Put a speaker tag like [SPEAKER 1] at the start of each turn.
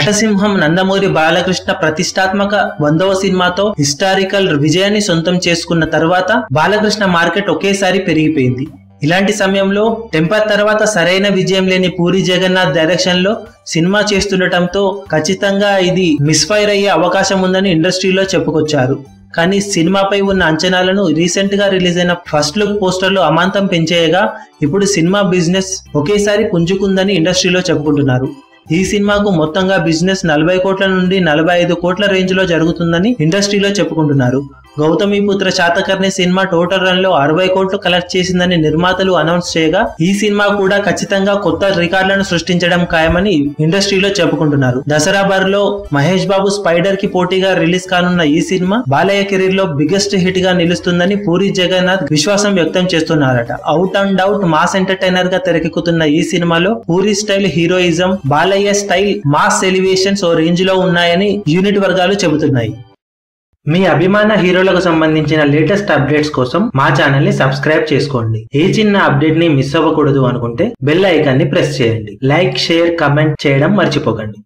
[SPEAKER 1] నటసింహం నందమూరి బాలకృష్ణ ప్రతిష్టాత్మక 100వ సినిమాతో హిస్టారికల్ విజయాన్ని సొంతం చేసుకున్న తర్వాత బాలకృష్ణ మార్కెట్ ఒకేసారి పెరిగిపోయింది. ఇలాంటి సమయంలో టెంపర్ తర్వాత సరైన విజయం లేని పూరి జగన్నాథ్ డైరెక్షన్ లో సినిమా చేస్తుండటంతో ఖచ్చితంగా ఇది మిస్ఫైర్ అయ్యే అవకాశం ఉందని ఇండస్ట్రీలో చెప్పుకొచ్చారు. కానీ సినిమాపై ఉన్న అంచనాలను రీసెంట్ గా రిలీజ్ అయిన ఫస్ట్ లుక్ పోస్టర్లు అమాంతం పెంచేయగా ఇప్పుడు సినిమా బిజినెస్ ఒకేసారి పుంజుకుందని ఇండస్ట్రీలో చెప్పుకుంటున్నారు. ఈ సినిమాకు మొత్తంగా బిజినెస్ 40 కోట్ల నుండి 45 కోట్ల రేంజ్ లో జరుగుతుందని ఇండస్ట్రీలో చెప్పుకుంటున్నారు. Gautamiputra Satakarni cinema total run లో 60 కోట్లు కలెక్ట్ చేసిందని నిర్మాతలు అనౌన్స్ చేయగా ఈ సినిమా కూడా ఖచ్చితంగా కొత్త రికార్డులను సృష్టించడం ఖాయమని ఇండస్ట్రీలో చెప్పుకుంటున్నారు. దసరా బరిలో మహేష్ బాబు స్పైడర్ కి పోటీగా రిలీజ్ కానున్న ఈ సినిమా బాలయ్య కెరీర్ లో బిగ్గెస్ట్ హిట్ గా నిలుస్తుందని పూరి జగన్నాథ్ విశ్వాసం వ్యక్తం చేస్తున్నారట. Out and out mass entertainer గా తెరకెక్కుతున్న ఈ సినిమాలో Puri style heroism, Balayya style mass elevations ఓ రేంజ్ లో ఉన్నాయని యూనిట్ వర్గాలు చెబుతున్నాయి. మీ అభిమాన హీరోలకు సంబంధించిన లేటెస్ట్ అప్డేట్స్ కోసం మా ఛానల్ ని సబ్స్క్రైబ్ చేసుకోండి. ఏ చిన్న అప్డేట్ ని మిస్ అవ్వకూడదు అనుకుంటే బెల్ ఐకాన్ ని ప్రెస్ చేయండి. లైక్, షేర్, కమెంట్ చేయడం మర్చిపోకండి.